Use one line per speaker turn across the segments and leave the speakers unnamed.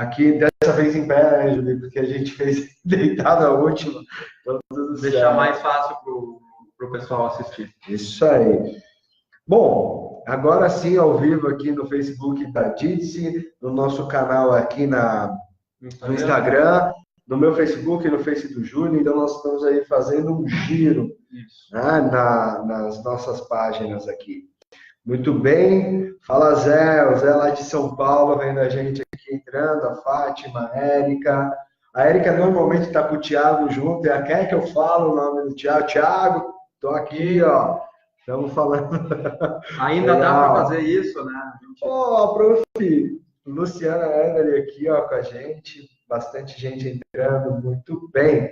Aqui, dessa vez em pé, né, Júlio? Porque a gente fez deitado a última. Então, tudo
Deixar
certo.
mais fácil para o pessoal assistir.
Isso aí. Bom, agora sim, ao vivo aqui no Facebook da Didse, no nosso canal aqui no Instagram, no meu Facebook, no Face do Júlio. Então, nós estamos aí fazendo um giro, né, nas nossas páginas aqui. Muito bem. Fala, Zé. O Zé lá de São Paulo, vendo a gente aqui entrando. A Fátima, a Érica. A Érica normalmente está com o Thiago junto. Ela quer que eu fale o nome do Thiago. Thiago, estou aqui, ó. Estamos falando.
Ainda dá para fazer isso, né?
Ó, a prof. Luciana Evelyn aqui, ó, com a gente. Bastante gente entrando. Muito bem.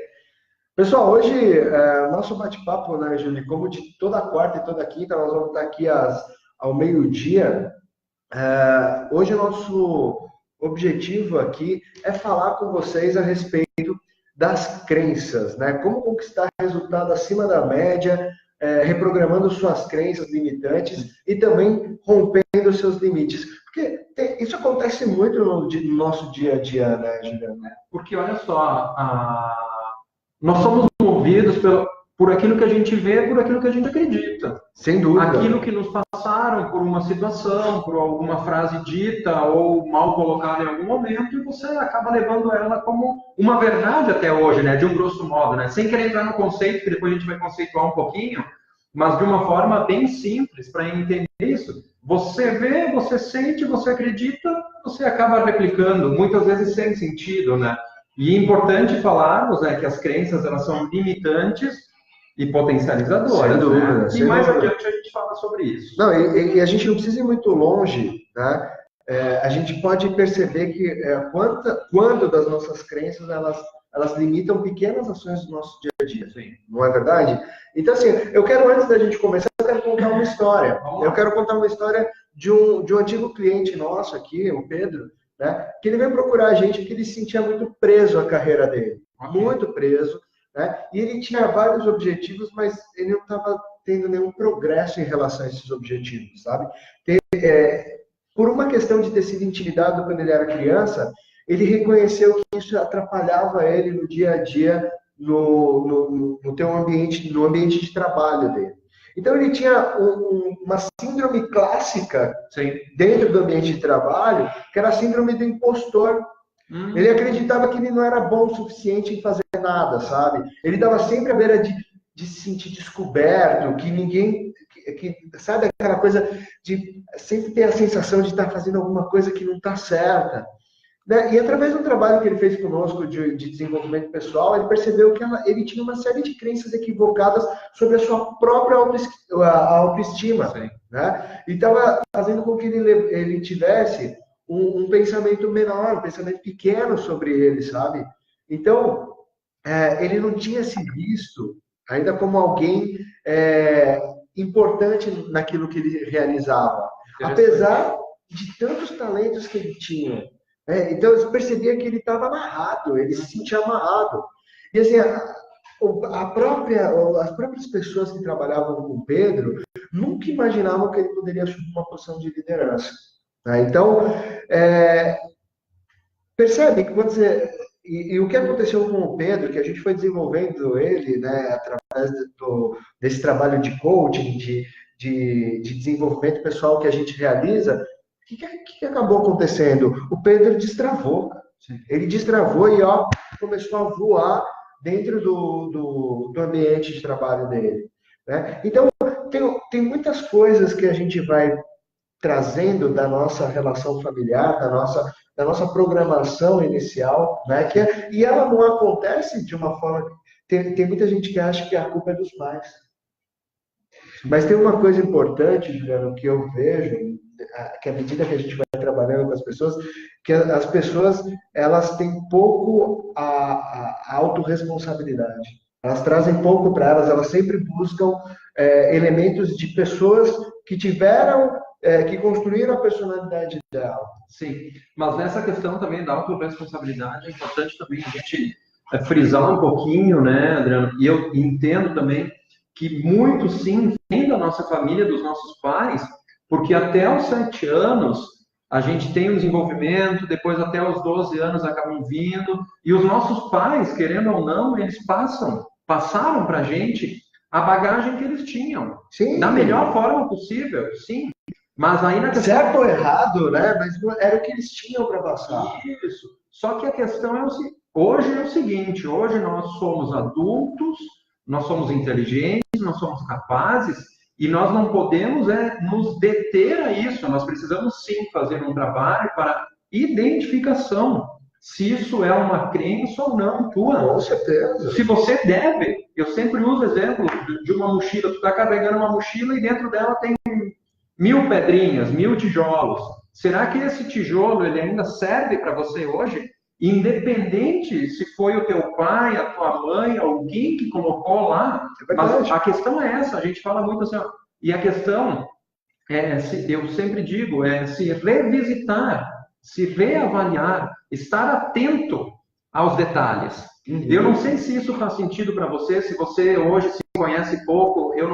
Pessoal, hoje, nosso bate-papo, né, Júlio, como de toda quarta e toda quinta, nós vamos estar aqui ao meio-dia. Hoje, o nosso objetivo aqui é falar com vocês a respeito das crenças, né? Como conquistar resultado acima da média, reprogramando suas crenças limitantes e também rompendo seus limites. Porque isso acontece muito no nosso dia a dia, né, Juliana?
Porque, olha só, nós somos movidos por aquilo que a gente vê, por aquilo que a gente acredita.
Sem dúvida.
Aquilo que nos passaram por uma situação, por alguma frase dita ou mal colocada em algum momento, e você acaba levando ela como uma verdade até hoje, né? De um grosso modo, né? Sem querer entrar no conceito, que depois a gente vai conceituar um pouquinho, mas de uma forma bem simples para entender isso. Você vê, você sente, você acredita, você acaba replicando, muitas vezes sem sentido, né? E é importante falarmos, né, que as crenças, elas são limitantes e potencializadoras.
Sem dúvida,
né?
sem
E mais
dúvida.
adiante a gente fala sobre isso.
Não, e a gente não precisa ir muito longe, né? A gente pode perceber que quando das nossas crenças elas limitam pequenas ações do nosso dia a dia.
Sim.
Não é verdade? Então, assim, eu quero, antes da gente começar, eu quero contar uma história. Eu quero contar uma história de um antigo cliente nosso aqui, o Pedro, né? Que ele veio procurar a gente porque ele se sentia muito preso à carreira dele. Muito preso, né? E ele tinha vários objetivos, mas ele não estava tendo nenhum progresso em relação a esses objetivos, sabe? Por uma questão de ter sido intimidado quando ele era criança, ele reconheceu que isso atrapalhava ele no dia a dia, no ambiente de trabalho dele. Então ele tinha uma síndrome clássica, sim, dentro do ambiente de trabalho, que era a síndrome do impostor. Ele acreditava que ele não era bom o suficiente em fazer nada, sabe? Ele estava sempre à beira de se sentir descoberto, que ninguém... sabe aquela coisa de sempre ter a sensação de estar fazendo alguma coisa que não está certa. Né? E através do trabalho que ele fez conosco de desenvolvimento pessoal, ele percebeu que ele tinha uma série de crenças equivocadas sobre a sua própria autoestima. Né? E estava fazendo com que ele tivesse um pensamento menor, um pensamento pequeno sobre ele, sabe? Então, ele não tinha se visto ainda como alguém importante naquilo que ele realizava. Apesar de tantos talentos que ele tinha. Então, eu percebia que ele estava amarrado, ele se sentia amarrado. E assim, as próprias pessoas que trabalhavam com o Pedro nunca imaginavam que ele poderia assumir uma posição de liderança. Né? Então, percebe que quando você... E o que aconteceu com o Pedro, que a gente foi desenvolvendo ele, né, através desse trabalho de coaching, de desenvolvimento pessoal que a gente realiza, o que acabou acontecendo? O Pedro destravou. Ele destravou e começou a voar dentro do ambiente de trabalho dele. Né? Então, tem muitas coisas que a gente vai trazendo da nossa relação familiar, da nossa programação inicial, né? E ela não acontece de uma forma... Tem muita gente que acha que a culpa é dos pais. Mas tem uma coisa importante, Juliano, que eu vejo, que à medida que a gente vai trabalhando com as pessoas, que as pessoas, elas têm pouco a autorresponsabilidade. Elas trazem pouco para elas sempre buscam elementos de pessoas que tiveram, que construíram a personalidade dela.
Sim, mas nessa questão também da autorresponsabilidade, é importante também a gente frisar um pouquinho, né, Adriano? E eu entendo também que muito, sim, vem da nossa família, dos nossos pais, porque até os 7 anos, a gente tem um desenvolvimento, depois até os 12 anos acabam vindo, e os nossos pais, querendo ou não, eles passaram para a gente a bagagem que eles tinham,
Sim.
da melhor forma possível, sim. Mas aí na questão...
Certo ou errado, né? Mas era o que eles tinham para passar.
Isso. Só que a questão hoje é o seguinte, hoje nós somos adultos, nós somos inteligentes, nós somos capazes, e nós não podemos nos deter a isso. Nós precisamos sim fazer um trabalho para identificação, se isso é uma crença ou não tua.
Com certeza.
Se você deve, eu sempre uso o exemplo de uma mochila, tu está carregando uma mochila e dentro dela tem 1000 pedrinhas, 1000 tijolos. Será que esse tijolo ele ainda serve para você hoje? Independente se foi o teu pai, a tua mãe, alguém que colocou lá. Mas a questão é essa, a gente fala muito assim, ó, e a questão eu sempre digo, é se revisitar, se reavaliar, estar atento aos detalhes. Eu não sei se isso faz sentido para você, se você hoje se conhece pouco, eu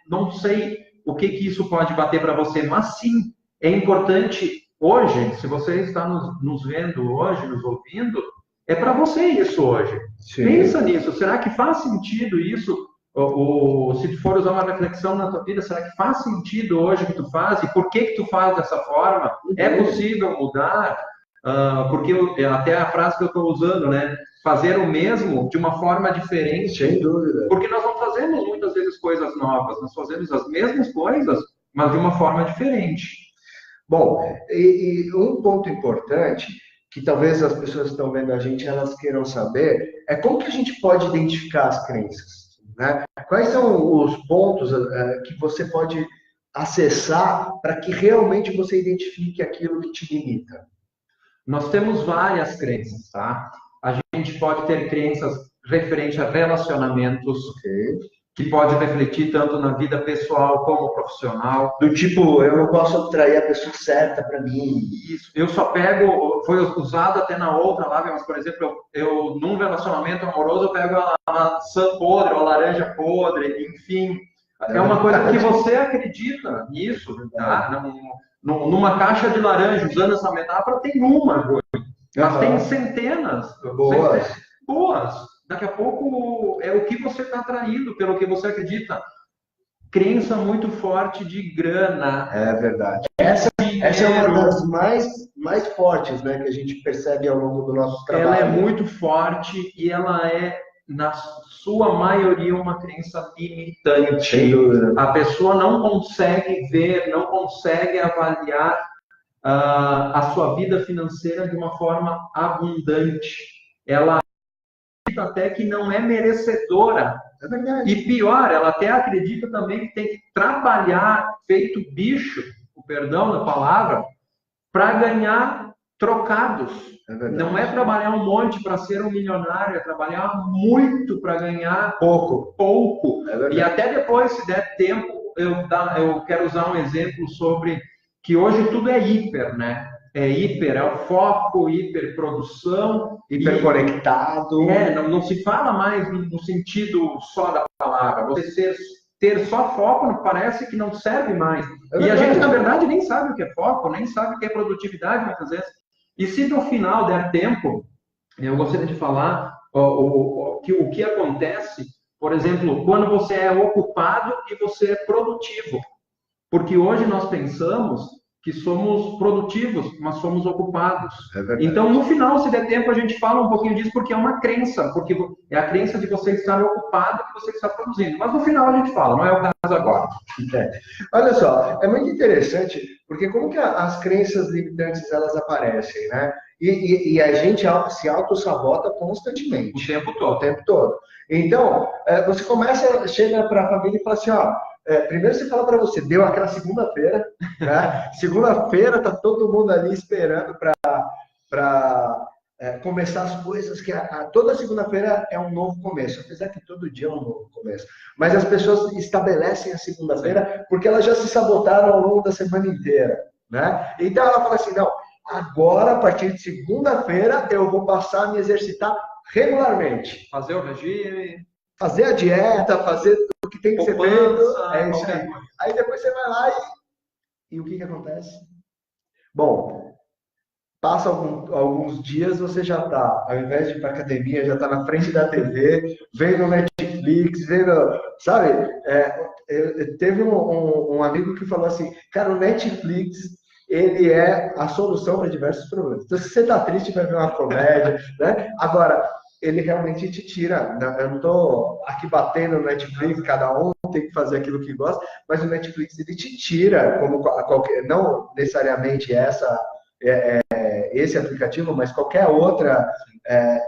não sei o que isso pode bater para você, mas sim, é importante hoje, se você está nos vendo hoje, nos ouvindo, é para você isso hoje. Sim. Pensa nisso, será que faz sentido isso? Se tu for usar uma reflexão na tua vida, será que faz sentido hoje o que tu faz? E por que tu faz dessa forma? É possível mudar? Porque até a frase que eu estou usando, né? Fazer o mesmo de uma forma diferente.
Sem dúvida.
Porque nós não fazemos muitas vezes coisas novas, nós fazemos as mesmas coisas, mas de uma forma diferente.
Bom, e um ponto importante, que talvez as pessoas que estão vendo a gente, elas queiram saber, é como que a gente pode identificar as crenças, né? Quais são os pontos que você pode acessar para que realmente você identifique aquilo que te limita?
Nós temos várias crenças, tá? A gente pode ter crenças referentes a relacionamentos, que pode refletir tanto na vida pessoal como profissional.
Do tipo, eu não posso atrair a pessoa certa para mim.
Isso. Eu só pego, foi usado até na outra lá, mas, por exemplo, eu num relacionamento amoroso, eu pego a maçã podre, ou a laranja podre, enfim. É uma coisa que você acredita nisso, tá? Numa caixa de laranja, usando essa metáfora, tem uma, mas tem centenas. Boas. Daqui a pouco é o que você está atraindo, pelo que você acredita. Crença muito forte de grana.
É verdade. Essa é uma das mais fortes, né, que a gente percebe ao longo do nosso trabalho.
Ela é muito forte e ela é, na sua maioria, uma crença limitante. A pessoa não consegue ver, não consegue avaliar a sua vida financeira de uma forma abundante. Ela até que não é merecedora.
É verdade.
E pior, ela até acredita também que tem que trabalhar feito bicho, o perdão da palavra, para ganhar trocados. Não é trabalhar um monte para ser um milionário, é trabalhar muito para ganhar pouco. E até depois, se der tempo, eu quero usar um exemplo sobre que hoje tudo é hiper, né? É o foco, hiperprodução.
Hiperconectado.
Não se fala mais no sentido só da palavra. Você ter só foco parece que não serve mais. E a gente, na verdade, nem sabe o que é foco, nem sabe o que é produtividade, muitas vezes. E se no final der tempo, eu gostaria de falar o que acontece, por exemplo, quando você é ocupado e você é produtivo. Porque hoje nós pensamos que somos produtivos, mas somos ocupados. Então, no final, se der tempo, a gente fala um pouquinho disso, porque é uma crença, porque é a crença de você estar ocupado que você está produzindo. Mas no final a gente fala, não é o caso agora.
Olha só, é muito interessante, porque como que as crenças limitantes, elas aparecem, né? E a gente se auto-sabota constantemente.
O tempo todo.
O tempo todo. Então, você chega para a família e fala assim, ó, primeiro você fala para você, deu aquela segunda-feira, né? Segunda-feira tá todo mundo ali esperando para começar as coisas, que toda segunda-feira é um novo começo, apesar que todo dia é um novo começo. Mas as pessoas estabelecem a segunda-feira porque elas já se sabotaram ao longo da semana inteira, né? Então ela fala assim, não, agora, a partir de segunda-feira, eu vou passar a me exercitar regularmente.
Fazer o regime.
Fazer a dieta, fazer o que tem que ser feito. É isso aí. Aí depois você vai lá e o que acontece? Bom, passa alguns dias, você já está, ao invés de ir para academia, já está na frente da TV, vendo Netflix, vendo, sabe? Teve um amigo que falou assim, cara, o Netflix, ele é a solução para diversos problemas. Então, se você está triste, vai ver uma comédia, né? Agora, ele realmente te tira, né? Eu não estou aqui batendo no Netflix, cada um tem que fazer aquilo que gosta, mas o Netflix, ele te tira, como qualquer, não necessariamente esse aplicativo, mas qualquer outra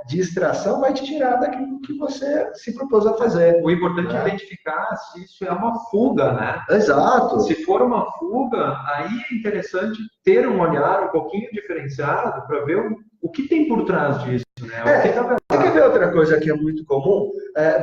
distração vai te tirar daquilo que você se propôs a fazer.
O importante
né?
é identificar se isso é uma fuga, né?
Exato.
Se for uma fuga, aí é interessante ter um olhar um pouquinho diferenciado para ver o que tem por trás disso, né?
Você quer ver outra coisa que é muito comum?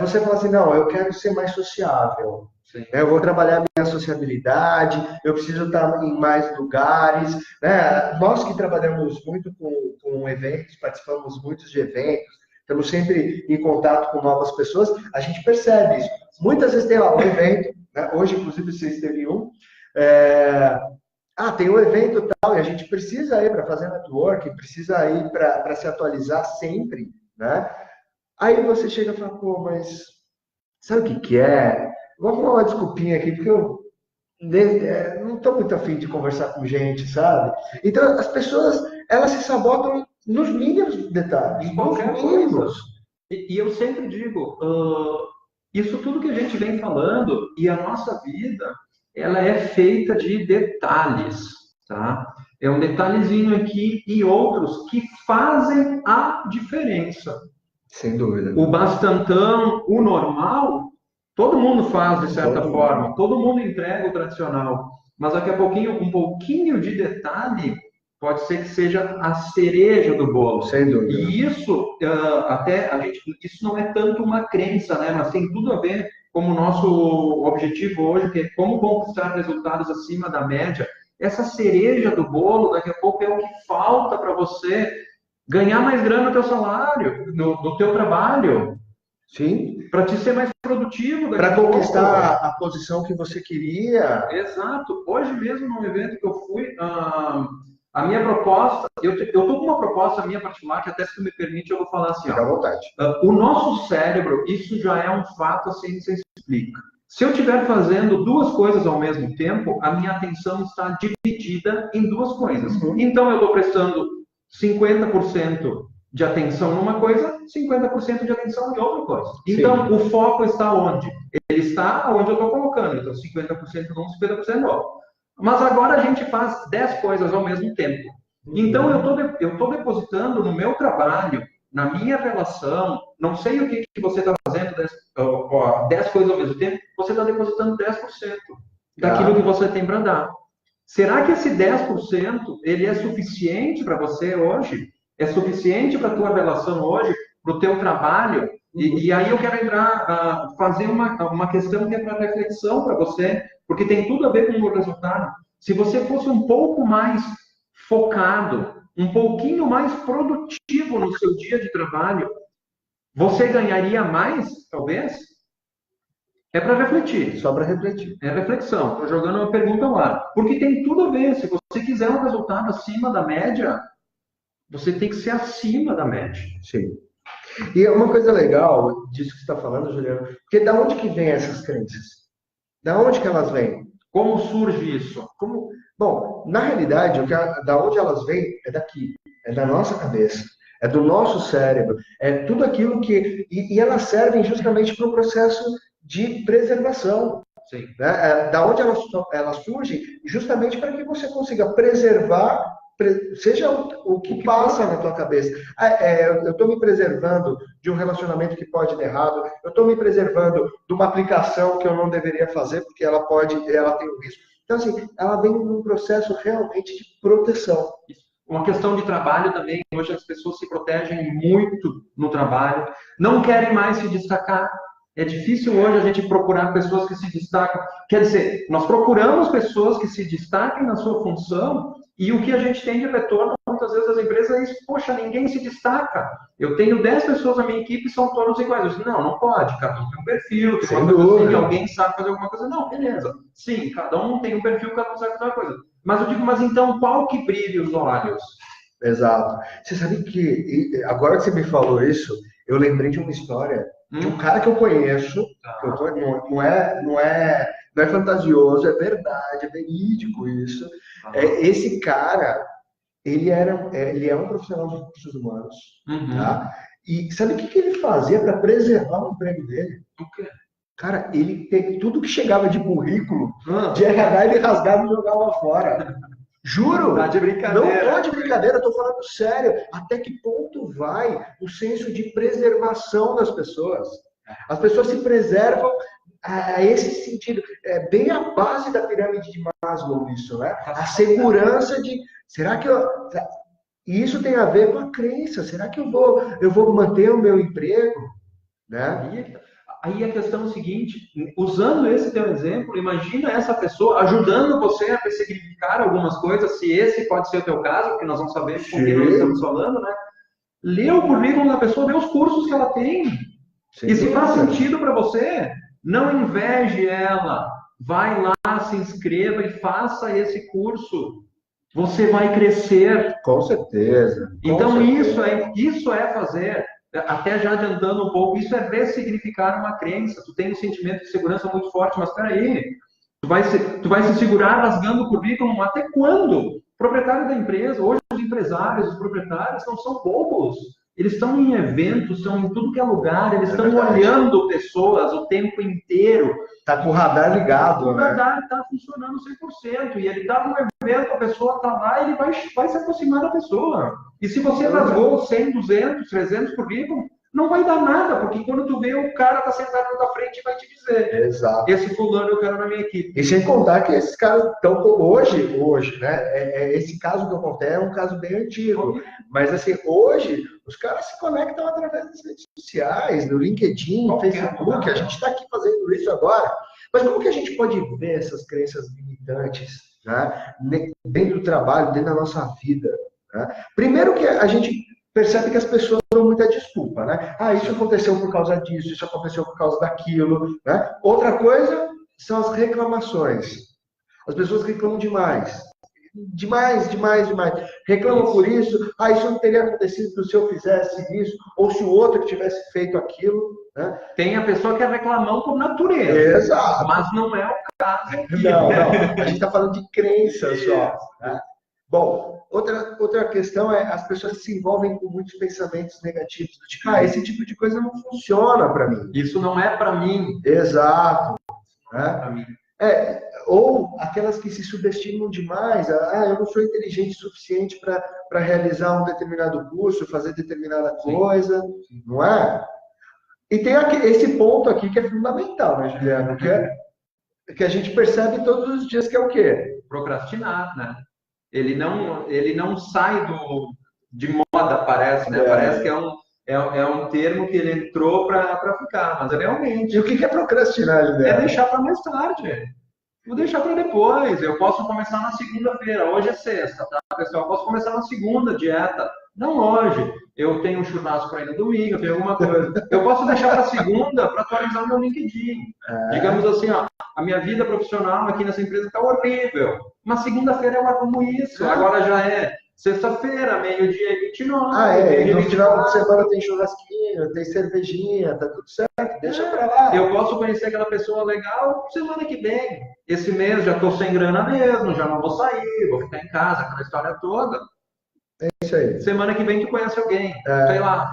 Você fala assim, não, eu quero ser mais sociável.
Sim.
Eu vou trabalhar minha sociabilidade, eu preciso estar em mais lugares. Né? Nós que trabalhamos muito com eventos, participamos muito de eventos, estamos sempre em contato com novas pessoas, a gente percebe isso. Muitas vezes tem lá um evento, né? Hoje, inclusive, vocês teve um. Tem um evento tal, e a gente precisa ir para fazer networking, precisa ir para se atualizar sempre, né? Aí você chega e fala, pô, mas sabe o que é? Vou arrumar uma desculpinha aqui, porque eu não estou muito afim de conversar com gente, sabe? Então, as pessoas, elas se sabotam nos mínimos detalhes,
em qualquer
nos mínimos.
E eu sempre digo, isso tudo que a gente vem falando e a nossa vida, ela é feita de detalhes, tá? É um detalhezinho aqui e outros que fazem a diferença.
Sem dúvida.
O bastantão, o normal, todo mundo faz de certa forma, todo mundo entrega o tradicional, mas daqui a pouquinho, um pouquinho de detalhe pode ser que seja a cereja do bolo.
Sem dúvida.
E isso, isso não é tanto uma crença, né? Mas tem tudo a ver com o nosso objetivo hoje, que é como conquistar resultados acima da média. Essa cereja do bolo, daqui a pouco, é o que falta para você ganhar mais grana no teu salário, no teu trabalho.
Sim.
Para te ser mais produtivo.
Para conquistar a posição que você queria.
Exato. Hoje mesmo, num evento que eu fui, a minha proposta, eu estou com uma proposta minha particular, que até se tu me permite, eu vou falar assim.
Fica à vontade.
O nosso cérebro, isso já é um fato, a ciência explica. Se eu estiver fazendo duas coisas ao mesmo tempo, a minha atenção está dividida em duas coisas.
Uhum.
Então, eu estou prestando 50% de atenção numa coisa, 50% de atenção em outra coisa. Então, sim, o foco está onde? Ele está onde eu estou colocando. Então, 50% num, 50% no outro. Mas agora a gente faz 10 coisas ao mesmo tempo. Então, eu estou depositando no meu trabalho, na minha relação, não sei o que você está fazendo, 10 coisas ao mesmo tempo, você está depositando 10% daquilo que você tem para dar. Será que esse 10% ele é suficiente para você hoje? É suficiente para a tua relação hoje, para o teu trabalho? E aí eu quero entrar, fazer uma questão que é para reflexão para você, porque tem tudo a ver com o resultado. Se você fosse um pouco mais focado, um pouquinho mais produtivo no seu dia de trabalho, você ganharia mais, talvez? É para refletir.
Só para refletir.
É reflexão. Estou jogando uma pergunta ao ar. Porque tem tudo a ver. Se você quiser um resultado acima da média, você tem que ser acima da média.
Sim. E uma coisa legal disso que você está falando, Juliano, porque da onde que vem essas crenças? Da onde que elas vêm?
Como surge isso?
Bom, na realidade, da onde elas vêm é daqui, é da nossa cabeça, é do nosso cérebro, é tudo aquilo que... E elas servem justamente para o processo de preservação.
Sim.
Né? Da onde elas surgem? Justamente para que você consiga preservar, seja o que passa na tua cabeça. Eu estou me preservando de um relacionamento que pode dar errado, eu estou me preservando de uma aplicação que eu não deveria fazer, porque ela tem um risco. Então, assim, ela vem num processo realmente de proteção.
Uma questão de trabalho também, hoje as pessoas se protegem muito no trabalho, não querem mais se destacar. É difícil hoje a gente procurar pessoas que se destacam. Quer dizer, nós procuramos pessoas que se destaquem na sua função e o que a gente tem de retorno, muitas vezes, das empresas é isso. Poxa, ninguém se destaca. Eu tenho 10 pessoas na minha equipe e são todos iguais. Eu disse, não pode. Cada um tem um perfil, tem uma coisa assim, alguém sabe fazer alguma coisa. Não, beleza. Sim, cada um tem um perfil, cada um sabe fazer uma coisa. Mas eu digo, mas então qual que brilha os olhos?
Exato. Você sabe que, agora que você me falou isso, eu lembrei de uma história de um cara que eu conheço, que eu tô, não é fantasioso, é verdade, é verídico isso. Esse cara, ele é um profissional de recursos humanos,
Uhum.
tá? E sabe o que que ele fazia para preservar o emprego dele?
O quê?
Cara, tudo que chegava de currículo, de
Ah,
RH, ele rasgava e jogava fora.
tá
Juro,
de
não tô
brincadeira.
de brincadeira, eu tô falando sério. Até que ponto vai o senso de preservação das pessoas? As pessoas se preservam a esse sentido. É bem a base da pirâmide de Maslow, isso, né? A segurança de, será que eu... E isso tem a ver com a crença. Será que eu vou manter o meu emprego, né?
Aí a questão é o seguinte, usando esse teu exemplo, imagina essa pessoa ajudando você a persignificar algumas coisas, se esse pode ser o teu caso, porque nós não sabemos com quem nós estamos
Sim,
falando, né? Lê o currículo da pessoa, vê os cursos que ela tem.
sem
E se faz
dúvida.
sentido para você, não inveje ela. Vai lá, se inscreva e faça esse curso. Você vai crescer.
Com certeza, com
Então, isso
certeza.
é, isso é fazer, até já adiantando um pouco, isso é ressignificar uma crença. Tu tem um sentimento de segurança muito forte, mas peraí, tu vai se segurar rasgando o currículo até quando? O proprietário da empresa, hoje os empresários, os proprietários não são bobos. Eles estão em eventos, estão em tudo que é lugar, eles
É
estão
verdade.
olhando pessoas o tempo inteiro.
Tá com o radar
O
ligado, né?
radar está funcionando 100%. E ele está no evento, a pessoa está lá, ele vai se aproximar da pessoa. E se você rasgou 100, 200, 300 currículos, não vai dar nada, porque quando tu vê, o cara está sentado na tua frente e vai te dizer:
Exato.
esse fulano eu quero na minha equipe.
E sem contar que esses caras estão hoje, né? Esse caso que eu contei é um caso bem antigo. Mas assim, hoje os caras se conectam através das redes sociais, no LinkedIn, no Facebook. A gente está aqui fazendo isso agora. Mas como que a gente pode ver essas crenças limitantes, né? Dentro do trabalho, dentro da nossa vida? Né? Primeiro que a gente percebe que as pessoas dão muita desculpa, né? Ah, isso aconteceu por causa disso, isso aconteceu por causa daquilo, né? Outra coisa são as reclamações. As pessoas reclamam demais. Demais, demais, demais. Reclamam por isso. Ah, isso não teria acontecido se eu fizesse isso, ou se o outro tivesse feito aquilo. Né?
Tem a pessoa que é reclamão por natureza,
Exato.
mas não é o caso aqui.
Não, não. A gente está falando de crença só. Né? Bom, outra questão é as pessoas se envolvem com muitos pensamentos negativos. Tipo, esse tipo de coisa não funciona para mim.
Isso não é para mim.
Exato.
Não é
Né?
para mim.
Ou aquelas que se subestimam demais. Ah, eu não sou inteligente o suficiente para realizar um determinado curso, fazer determinada coisa, não é? E tem esse ponto aqui que é fundamental, né, Juliano? Que a gente percebe todos os dias que é o quê?
Procrastinar, né? Ele não sai de moda, parece, né? Parece que é um termo que ele entrou para ficar, mas realmente
E o que é procrastinar,
é
Juliano?
deixar para mais tarde. Vou deixar para depois. Eu posso começar na segunda-feira. Hoje é sexta, tá, pessoal? Eu posso começar na segunda dieta. Não hoje. Eu tenho um churrasco para ir no domingo, eu tenho alguma coisa. Eu posso deixar para segunda para atualizar meu LinkedIn. Digamos assim, ó, a minha vida profissional aqui nessa empresa está horrível. Mas segunda-feira eu arrumo isso. Agora já é sexta-feira, meio-dia e 29,
E
meio-dia
no
e
final de
24.
semana tem churrasquinho, tem cervejinha, tá tudo certo, deixa pra lá.
Eu posso conhecer aquela pessoa legal semana que vem. Esse mês já estou sem grana mesmo, já não vou sair, vou ficar em casa, aquela história toda.
É isso aí.
Semana que vem tu conhece alguém, sei lá.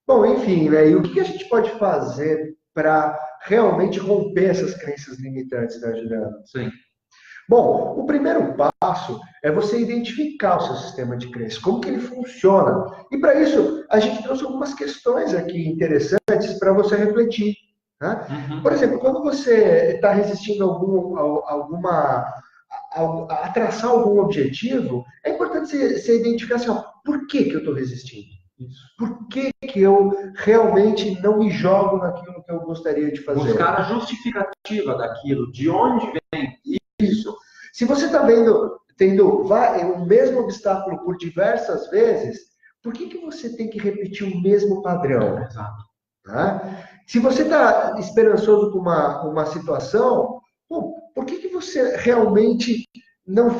Bom, enfim, né? E o que a gente pode fazer para realmente romper essas crenças limitantes, né, Juliano?
Sim.
Bom, o primeiro passo é você identificar o seu sistema de crenças, como que ele funciona. E para isso, a gente trouxe algumas questões aqui interessantes para você refletir. Né? Por exemplo, quando você está resistindo a traçar algum objetivo, é importante você identificar assim, ó, por que eu estou resistindo?
Isso.
Por que eu realmente não me jogo naquilo que eu gostaria de fazer?
Buscar a justificativa daquilo, de onde vem.
Isso. Se você está tendo o mesmo obstáculo por diversas vezes, por que você tem que repetir o mesmo padrão?
Exato.
Tá? Se você está esperançoso com uma situação, por que você realmente não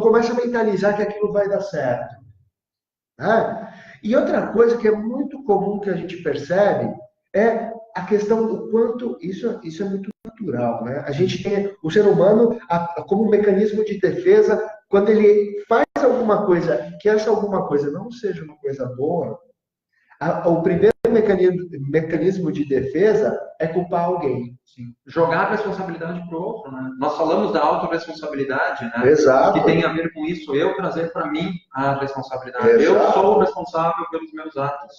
começa a mentalizar que aquilo vai dar certo? né? E outra coisa que é muito comum que a gente percebe é a questão do quanto isso é muito natural, né? A gente tem o ser humano como mecanismo de defesa, quando ele faz alguma coisa, que essa alguma coisa não seja uma coisa boa, o primeiro mecanismo de defesa é culpar alguém.
Sim. Jogar a responsabilidade para o outro, né? Nós falamos da autorresponsabilidade, né?
Exato.
Que tem a ver com isso, eu trazer para mim a responsabilidade.
Exato.
Eu sou o responsável pelos meus atos.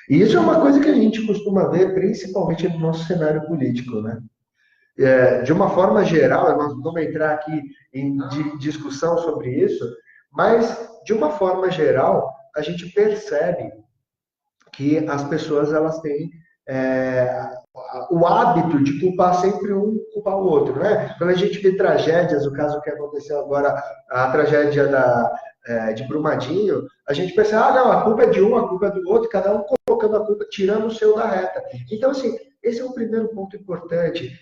E isso é uma coisa que a gente costuma ver, principalmente no nosso cenário político, né? De uma forma geral, nós vamos entrar aqui em discussão sobre isso, mas de uma forma geral, a gente percebe que as pessoas elas têm o hábito de culpar sempre um, culpar o outro, né? Quando a gente vê tragédias, o caso que aconteceu agora, a tragédia de Brumadinho, a gente pensa, não, a culpa é de um, a culpa é do outro, cada um colocando a culpa, tirando o seu da reta. Então, assim, esse é um primeiro ponto importante.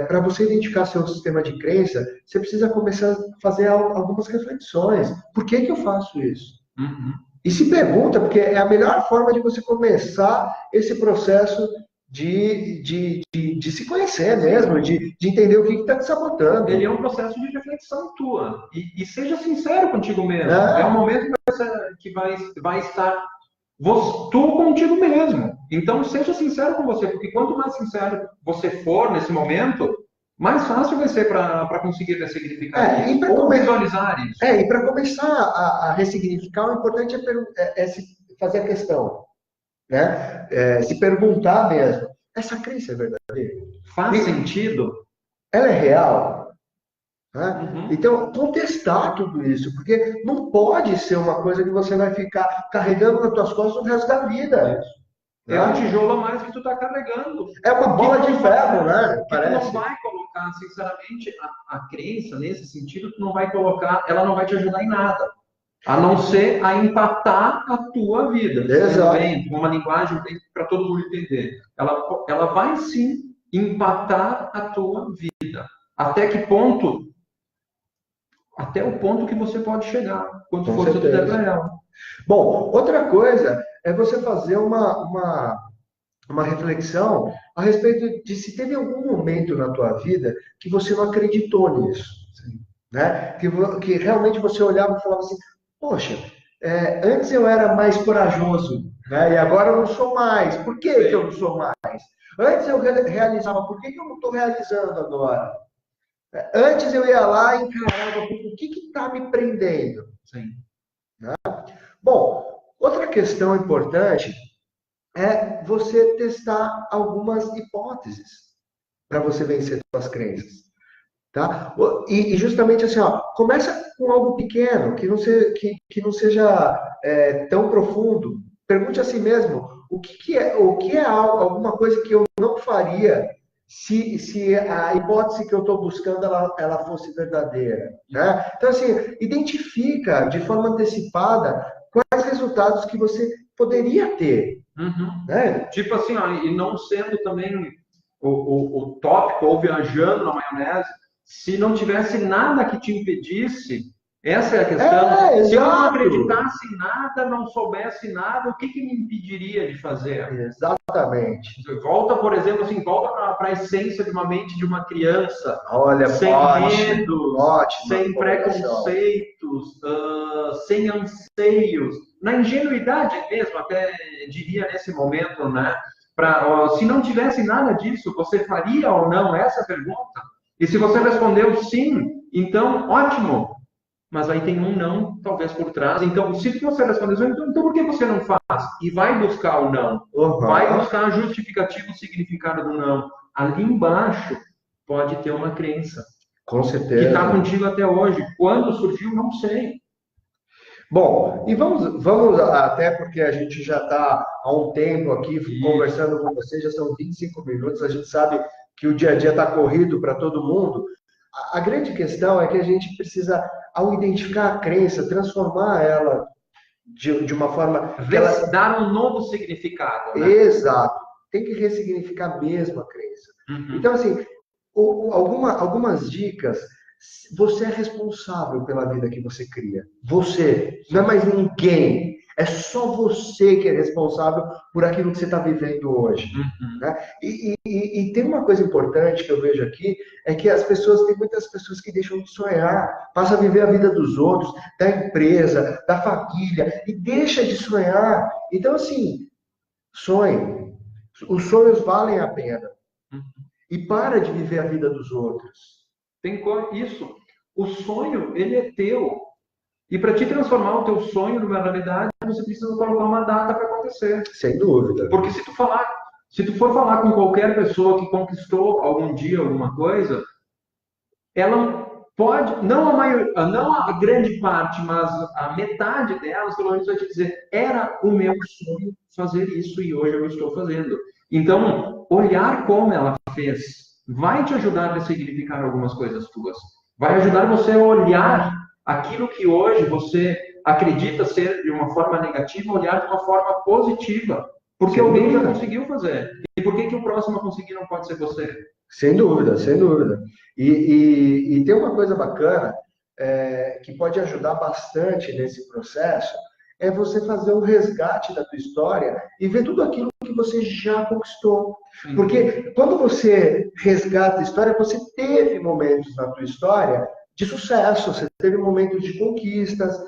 Para você identificar seu sistema de crença, você precisa começar a fazer algumas reflexões. Por que eu faço isso?
Uhum.
E se pergunta, porque é a melhor forma de você começar esse processo de se conhecer mesmo, de entender o que está te sabotando.
Ele é um processo de reflexão tua. E seja sincero contigo mesmo. É um momento que vai estar tu contigo mesmo. Então, seja sincero com você, porque quanto mais sincero você for nesse momento, mais fácil vai ser para conseguir ressignificar isso, ou visualizar isso.
E para começar a ressignificar, o importante é fazer a questão, né? Se perguntar mesmo, essa crença é verdadeira?
Faz sentido?
Ela é real? Né?
Uhum.
Então, contestar tudo isso, porque não pode ser uma coisa que você vai ficar carregando nas tuas costas o resto da vida.
É um tijolo a mais que tu está carregando.
É uma bola de ferro, né?
Parece. Tu não vai colocar, sinceramente, a crença, nesse sentido, tu não vai colocar, ela não vai te ajudar em nada. A não ser a empatar a tua vida.
Exato.
Bem, uma linguagem para todo mundo entender. Ela vai sim empatar a tua vida. Até que ponto? Até o ponto que você pode chegar, quanto força tu der para ela.
Bom, outra coisa é você fazer uma reflexão a respeito de se teve algum momento na tua vida que você não acreditou nisso, né? Que realmente você olhava e falava assim, poxa, antes eu era mais corajoso, né? E agora eu não sou mais. Por que eu não sou mais? Antes eu realizava, por que eu não estou realizando agora? Antes eu ia lá e encarava, o que está me prendendo?
Sim.
Né? Bom, outra questão importante é você testar algumas hipóteses para você vencer suas crenças. Tá? E justamente assim, começa com algo pequeno, que não seja tão profundo. Pergunte a si mesmo, o que é alguma coisa que eu não faria se a hipótese que eu estou buscando ela fosse verdadeira. Né? Então, assim, identifica de forma antecipada quais resultados que você poderia ter.
Uhum.
Né?
Tipo assim, e não sendo também o tópico ou viajando na maionese, se não tivesse nada que te impedisse, essa é a questão. Se eu não acreditasse em nada, não soubesse nada, o que me impediria de fazer?
Exatamente.
Volta, por exemplo, assim, volta para a essência de uma mente de uma criança.
Olha,
sem medos, sem preconceitos, sem anseios. Na ingenuidade mesmo, até diria nesse momento, né? Se não tivesse nada disso, você faria ou não essa pergunta? E se você respondeu sim, então ótimo. Mas aí tem um não, talvez por trás. Então, se você respondeu então por que você não faz? E vai buscar o não.
Uhum.
Vai buscar a justificativa, o significado do não. Ali embaixo pode ter uma crença.
Com certeza.
Que está contigo até hoje. Quando surgiu, não sei.
Bom, e vamos até porque a gente já está há um tempo aqui conversando com você, já são 25 minutos, a gente sabe que o dia a dia está corrido para todo mundo. A grande questão é que a gente precisa, ao identificar a crença, transformar ela de uma forma...
Dar um novo significado. Né?
Exato. Tem que ressignificar mesmo a crença.
Uhum.
Então, assim, algumas dicas... Você é responsável pela vida que você cria. Você, não é mais ninguém. É só você que é responsável por aquilo que você está vivendo hoje. Né? E tem uma coisa importante que eu vejo aqui, é que tem muitas pessoas que deixam de sonhar, passam a viver a vida dos outros, da empresa, da família, e deixa de sonhar. Então, assim, sonhe. Os sonhos valem a pena. E para de viver a vida dos outros.
Isso. O sonho, ele é teu. E para te transformar o teu sonho numa realidade, você precisa colocar uma data para acontecer.
Sem dúvida.
Porque se tu for falar com qualquer pessoa que conquistou algum dia alguma coisa, ela pode, não a grande parte, mas a metade delas, pelo menos vai te dizer, era o meu sonho fazer isso e hoje eu estou fazendo. Então, olhar como ela fez vai te ajudar a ressignificar algumas coisas tuas. Vai ajudar você a olhar aquilo que hoje você acredita ser de uma forma negativa, olhar de uma forma positiva. Porque alguém já conseguiu fazer. E por que o próximo a conseguir não pode ser você?
Sem dúvida, sem dúvida. E tem uma coisa bacana que pode ajudar bastante nesse processo, é você fazer um resgate da tua história e ver tudo aquilo que você já conquistou. Sim. Porque quando você resgata a história, você teve momentos na tua história de sucesso, você teve momentos de conquistas,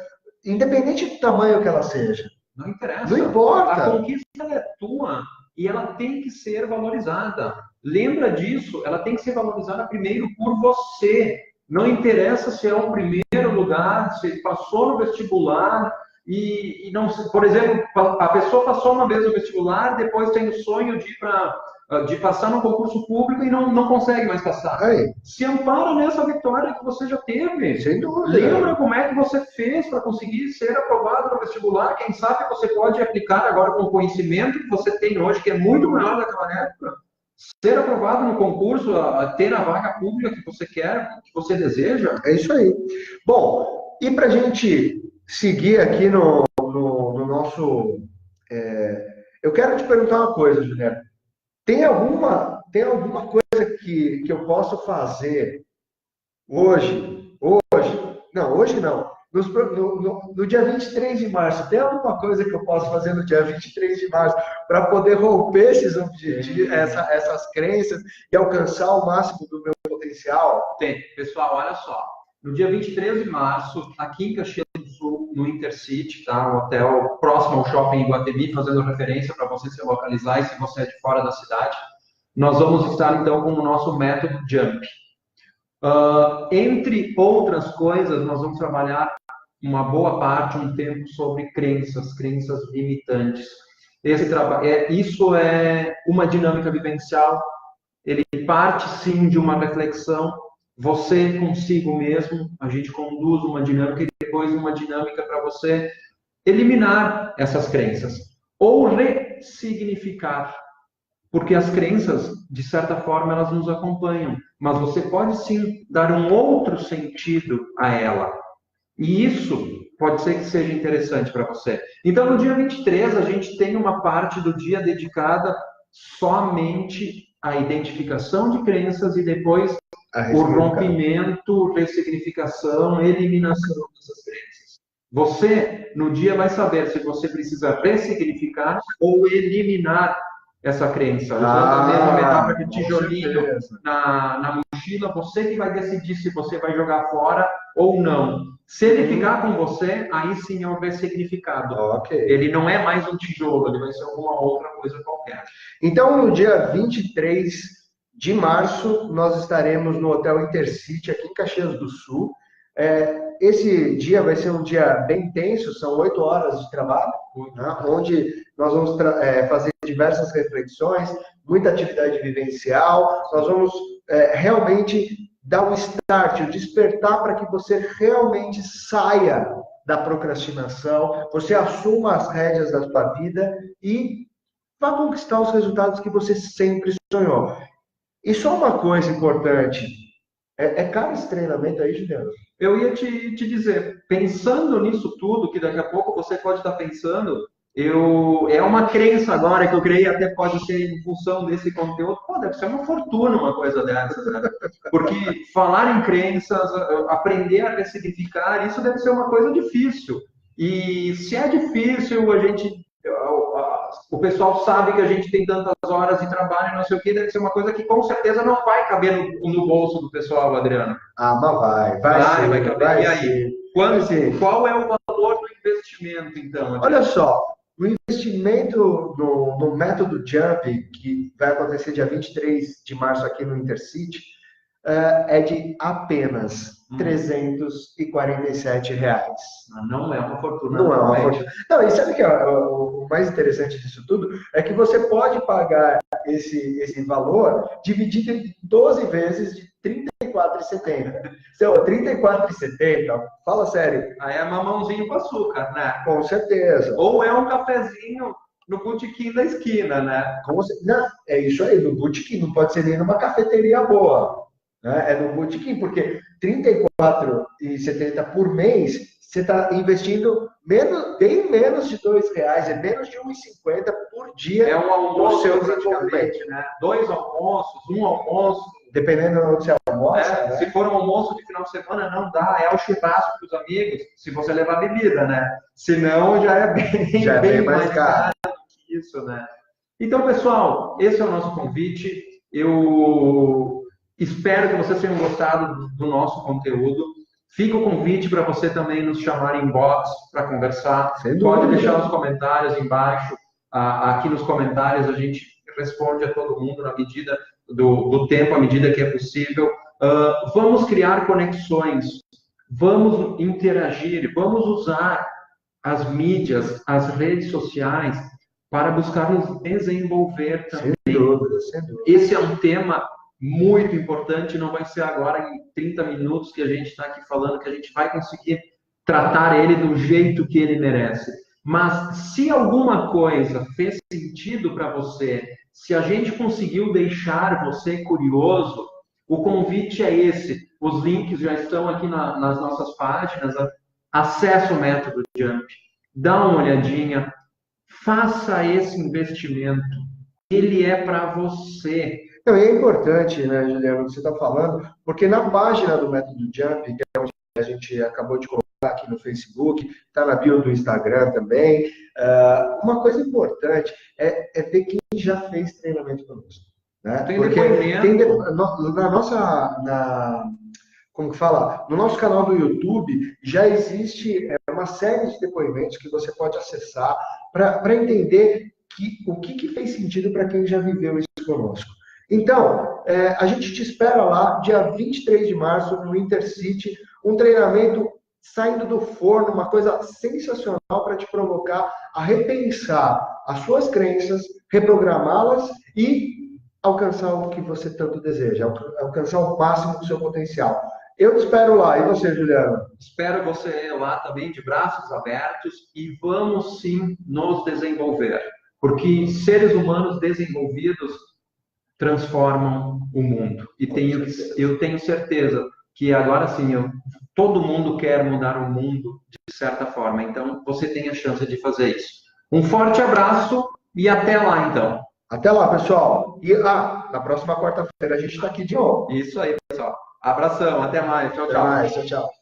independente do tamanho que ela seja.
Não interessa.
Não importa.
A conquista é tua e ela tem que ser valorizada. Lembra disso, ela tem que ser valorizada primeiro por você. Não interessa se é o primeiro lugar, se passou no vestibular e não, por exemplo, a pessoa passou uma vez no vestibular, depois tem o sonho de passar no concurso público e não consegue mais passar.
Aí.
Se ampara nessa vitória que você já teve.
Sem dúvida.
Lembra como é que você fez para conseguir ser aprovado no vestibular? Quem sabe você pode aplicar agora com o conhecimento que você tem hoje, que é muito maior daquela época, ser aprovado no concurso, ter a vaga pública que você quer, que você deseja.
É isso aí. Bom, e para a gente seguir aqui no nosso... eu quero te perguntar uma coisa, Juliano. Tem alguma coisa que eu posso fazer hoje? Não, hoje não. No dia 23 de março, tem alguma coisa que eu posso fazer no dia 23 de março para poder romper esses objetivos, essas crenças e alcançar o máximo do meu potencial?
Tem. Pessoal, olha só. No dia 23 de março, aqui em Caxias do Sul, no Intercity, tá? Um hotel próximo ao shopping Iguatemi, fazendo referência para você se localizar e se você é de fora da cidade, nós vamos estar, então, com o nosso método JUMP. Entre outras coisas, nós vamos trabalhar uma boa parte, um tempo, sobre crenças limitantes. Isso é uma dinâmica vivencial, ele parte, sim, de uma reflexão, você consigo mesmo, a gente conduz uma dinâmica e depois uma dinâmica para você eliminar essas crenças ou ressignificar, porque as crenças, de certa forma, elas nos acompanham, mas você pode sim dar um outro sentido a ela, e isso pode ser que seja interessante para você. Então, no dia 23, a gente tem uma parte do dia dedicada somente à identificação de crenças e depois o rompimento, ressignificação, eliminação dessas crenças. Você, no dia, vai saber se você precisa ressignificar ou eliminar essa crença. Usando a mesma metáfora de tijolinho na mochila, você que vai decidir se você vai jogar fora ou não. Se ele ficar com você, aí sim é o ressignificado.
Okay.
Ele não é mais um tijolo, ele vai ser alguma outra coisa qualquer.
Então, no dia 23 de março, nós estaremos no Hotel Intercity, aqui em Caxias do Sul. Esse dia vai ser um dia bem intenso, são 8 horas de trabalho, né, onde nós vamos fazer diversas reflexões, muita atividade vivencial, nós vamos realmente dar um start, um despertar para que você realmente saia da procrastinação, você assuma as rédeas da sua vida e vá conquistar os resultados que você sempre sonhou. E só uma coisa importante, é caro esse treinamento aí, Juliano?
Eu ia te dizer, pensando nisso tudo, que daqui a pouco você pode estar pensando, é uma crença agora que eu criei, até pode ser em função desse conteúdo, deve ser uma fortuna uma coisa dessa, né? Porque falar em crenças, aprender a ressignificar, isso deve ser uma coisa difícil. E se é difícil, o pessoal sabe que a gente tem tantas horas de trabalho, não sei o que, deve ser uma coisa que com certeza não vai caber no bolso do pessoal, Adriano.
Ah, mas vai caber.
E aí? Qual é o valor do investimento, então, Adriano?
Olha só, o investimento no método Jump, que vai acontecer dia 23 de março aqui no Intercity, é de apenas R$347.
Não é uma fortuna.
Não é uma fortuna. Não, e sabe o que é o mais interessante disso tudo? É que você pode pagar esse valor dividido em 12 vezes de R$34,70. Então, R$34,70, fala sério.
Aí é mamãozinho com açúcar, né?
Com certeza.
Ou é um cafezinho no botequim da esquina, né?
Não, é isso aí, no botequim. Não pode ser nem numa cafeteria boa. Né? É no botequim, porque R$34,70 por mês, você está investindo bem menos de R$2, é menos de R$1,50 por dia.
É um almoço,
seu desenvolvimento,
né? 2 almoços, um almoço.
Dependendo de onde você almoça. Né?
Se for um almoço de final de semana, não dá. É o churrasco para os amigos, se você levar bebida, né? Senão já é bem mais caro do que isso, né? Então, pessoal, esse é o nosso convite. Eu espero que vocês tenham gostado do nosso conteúdo. Fica o convite para você também nos chamar em inbox para conversar. Pode deixar os comentários embaixo. Aqui nos comentários a gente responde a todo mundo na medida do tempo, à medida que é possível. Vamos criar conexões, vamos interagir, vamos usar as mídias, as redes sociais para buscar nos desenvolver também.
Sem dúvida, sem dúvida.
Esse é um tema muito importante, não vai ser agora em 30 minutos que a gente está aqui falando, que a gente vai conseguir tratar ele do jeito que ele merece. Mas se alguma coisa fez sentido para você, se a gente conseguiu deixar você curioso, o convite é esse. Os links já estão aqui nas nossas páginas. Acesse o método Jump, dá uma olhadinha, faça esse investimento. Ele é para você.
Então, é importante, né, Juliano, o que você está falando, porque na página do método Jump, que é onde a gente acabou de colocar aqui no Facebook, está na bio do Instagram também, uma coisa importante é ver quem já fez treinamento conosco. Né? Porque como que fala? No nosso canal do YouTube já existe uma série de depoimentos que você pode acessar para entender o que fez sentido para quem já viveu isso conosco. Então, a gente te espera lá, dia 23 de março, no Intercity, um treinamento saindo do forno, uma coisa sensacional para te provocar a repensar as suas crenças, reprogramá-las e alcançar o que você tanto deseja, alcançar o máximo do seu potencial. Eu te espero lá. E você, Juliano?
Espero você lá também, de braços abertos, e vamos sim nos desenvolver. Porque seres humanos desenvolvidos transformam o mundo. E eu tenho certeza que agora sim, todo mundo quer mudar o mundo de certa forma. Então, você tem a chance de fazer isso. Um forte abraço e até lá, então.
Até lá, pessoal. E na próxima quarta-feira a gente está aqui de novo.
Isso aí, pessoal. Abração, até mais. Tchau, tchau.
Até mais, tchau, tchau.